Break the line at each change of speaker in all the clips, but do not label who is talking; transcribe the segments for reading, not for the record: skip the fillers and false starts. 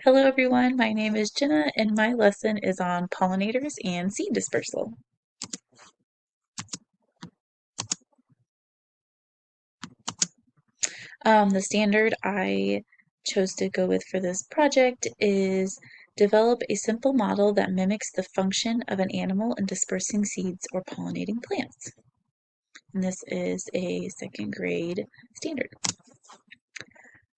Hello everyone, my name is Jenna and my lesson is on pollinators and seed dispersal. The standard I chose to go with for this project is develop a simple model that mimics the function of an animal in dispersing seeds or pollinating plants. And this is a second grade standard.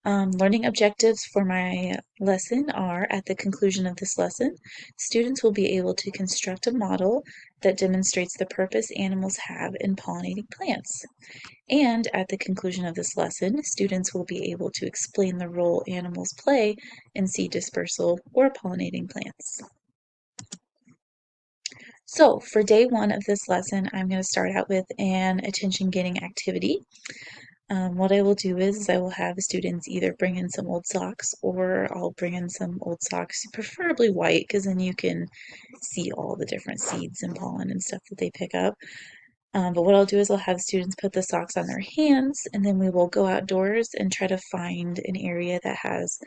Learning objectives for my lesson are, at the conclusion of this lesson, students will be able to construct a model that demonstrates the purpose animals have in pollinating plants. And at the conclusion of this lesson, students will be able to explain the role animals play in seed dispersal or pollinating plants. So for day one of this lesson, I'm going to start out with an attention-getting activity. What I will do is I will have students either bring in some old socks or I'll bring in some old socks, preferably white, because then you can see all the different seeds and pollen and stuff that they pick up. But what I'll do is I'll have students put the socks on their hands and then we will go outdoors and try to find an area that has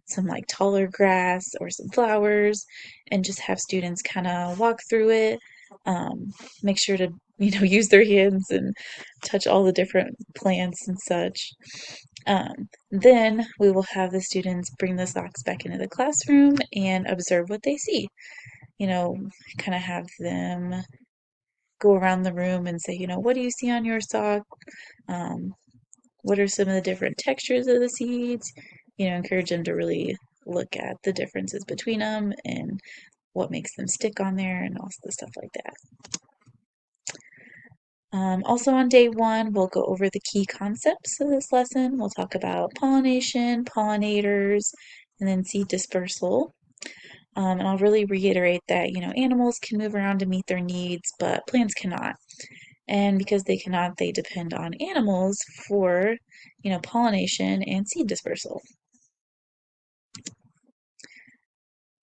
some like taller grass or some flowers and just have students kind of walk through it. Make sure to use their hands and touch all the different plants and such. Then we will have the students bring the socks back into the classroom and observe what they see. You know, kind of have them go around the room and say, what do you see on your sock? Um, what are some of the different textures of the seeds? Encourage them to really look at the differences between them and what makes them stick on there and all the stuff like that. Also on day one, we'll go over the key concepts of this lesson. We'll talk about pollination, pollinators, and then seed dispersal. And I'll really reiterate that, animals can move around to meet their needs, but plants cannot. And because they cannot, they depend on animals for, pollination and seed dispersal.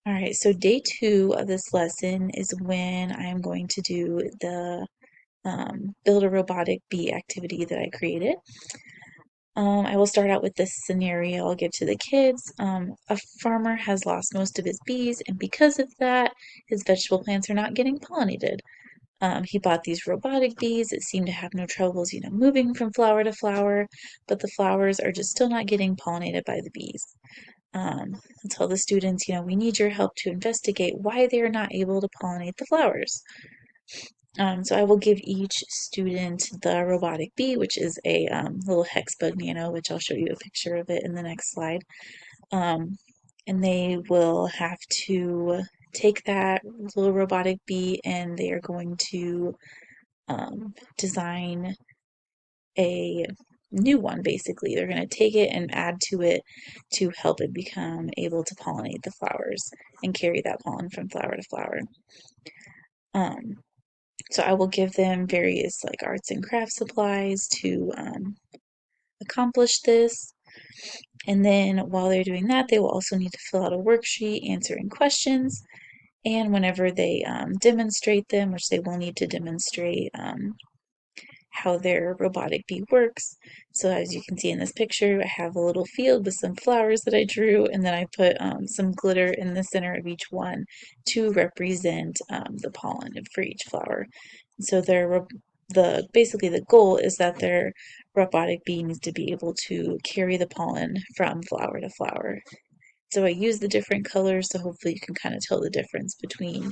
All right, so day two of this lesson is when I am going to do the build a robotic bee activity that I created. I will start out with this scenario I'll give to the kids. A farmer has lost most of his bees, and because of that, his vegetable plants are not getting pollinated. He bought these robotic bees that seem to have no troubles, moving from flower to flower, but the flowers are just still not getting pollinated by the bees. I tell the students, we need your help to investigate why they are not able to pollinate the flowers. So I will give each student the robotic bee, which is a little hex bug nano, which I'll show you a picture of it in the next slide. Um, and they will have to take that little robotic bee and they are going to design a new one basically. They're going to take it and add to it to help it become able to pollinate the flowers and carry that pollen from flower to flower. Um, So I will give them various like arts and crafts supplies to accomplish this. And then while they're doing that, they will also need to fill out a worksheet answering questions. And whenever they demonstrate them, which they will need to demonstrate how their robotic bee works. So as you can see in this picture, I have a little field with some flowers that I drew, and then I put some glitter in the center of each one to represent the pollen for each flower. So basically the goal is that their robotic bee needs to be able to carry the pollen from flower to flower. So I use the different colors so hopefully you can kind of tell the difference between,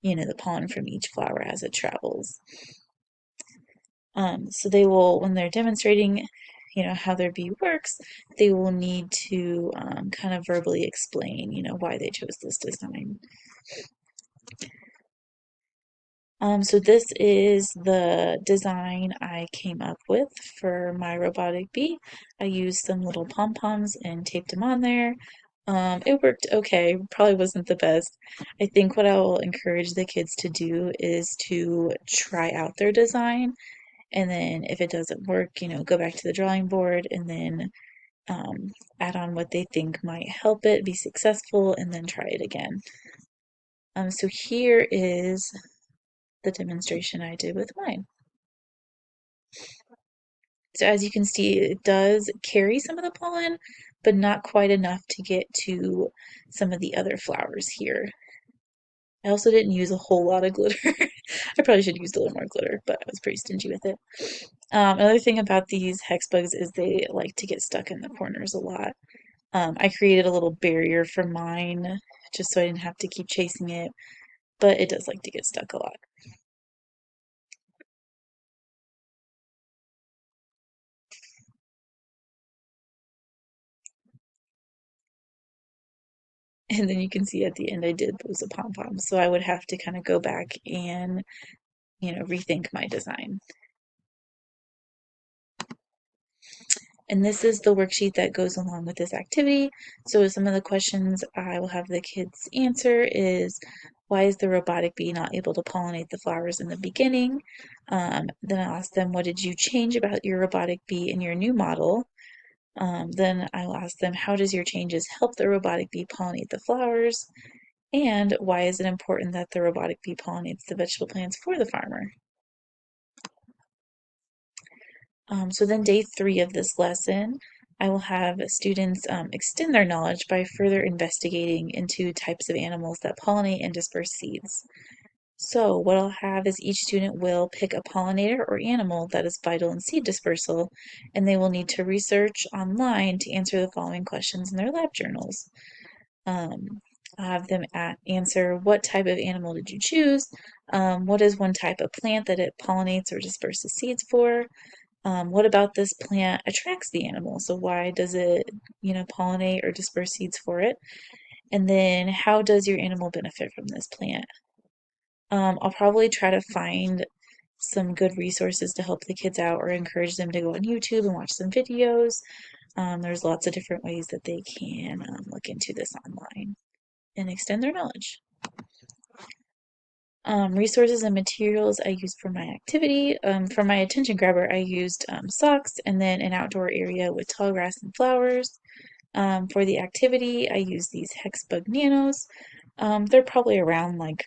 the pollen from each flower as it travels. So they will, when they're demonstrating, how their bee works, they will need to kind of verbally explain, why they chose this design. So this is the design I came up with for my robotic bee. I used some little pom-poms and taped them on there. It worked okay, probably wasn't the best. I think what I will encourage the kids to do is to try out their design, and then if it doesn't work, go back to the drawing board and then add on what they think might help it be successful, and then try it again. So here is the demonstration I did with mine. So as you can see, it does carry some of the pollen, but not quite enough to get to some of the other flowers here. I also didn't use a whole lot of glitter. I probably should have used a little more glitter, but I was pretty stingy with it. Another thing about these hex bugs is they like to get stuck in the corners a lot. I created a little barrier for mine just so I didn't have to keep chasing it, but it does like to get stuck a lot. And then you can see at the end I did lose a pom-pom, so I would have to kind of go back and, rethink my design. And this is the worksheet that goes along with this activity. So some of the questions I will have the kids answer is, why is the robotic bee not able to pollinate the flowers in the beginning? Then I'll ask them, what did you change about your robotic bee in your new model? Then I will ask them, how does your changes help the robotic bee pollinate the flowers? And why is it important that the robotic bee pollinates the vegetable plants for the farmer? So then day 3 of this lesson, I will have students extend their knowledge by further investigating into types of animals that pollinate and disperse seeds. So what I'll have is each student will pick a pollinator or animal that is vital in seed dispersal, and they will need to research online to answer the following questions in their lab journals. Um, I'll have them answer, what type of animal did you choose? What is one type of plant that it pollinates or disperses seeds for? What about this plant attracts the animal? So why does it, pollinate or disperse seeds for it? And then how does your animal benefit from this plant? I'll probably try to find some good resources to help the kids out or encourage them to go on YouTube and watch some videos. There's lots of different ways that they can look into this online and extend their knowledge. Resources and materials I used for my activity. For my attention grabber, I used socks and then an outdoor area with tall grass and flowers. For the activity, I used these hex bug nanos. They're probably around like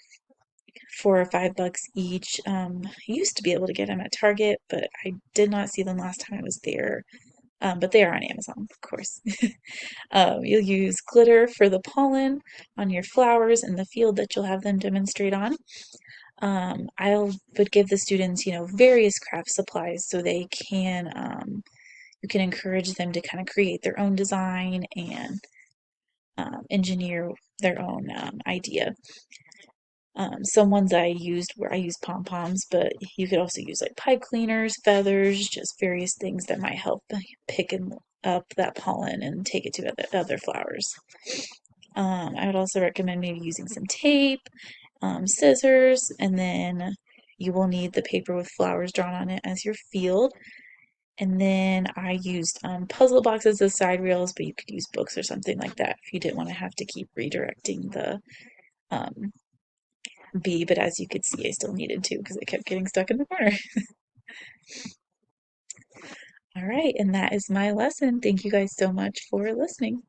$4 or $5 each. I used to be able to get them at Target, but I did not see them last time I was there. But they are on Amazon, of course. You'll use glitter for the pollen on your flowers in the field that you'll have them demonstrate on. I would give the students, various craft supplies so they can, you can encourage them to kind of create their own design and engineer their own idea. Some ones I used where I used pom-poms, but you could also use like pipe cleaners, feathers, just various things that might help pick up that pollen and take it to other flowers. I would also recommend maybe using some tape, scissors, and then you will need the paper with flowers drawn on it as your field. And then I used puzzle boxes as side rails, but you could use books or something like that if you didn't want to have to keep redirecting the um, bee. But as you could see, I still needed to because it kept getting stuck in the corner. All right, and that is my lesson. Thank you guys so much for listening.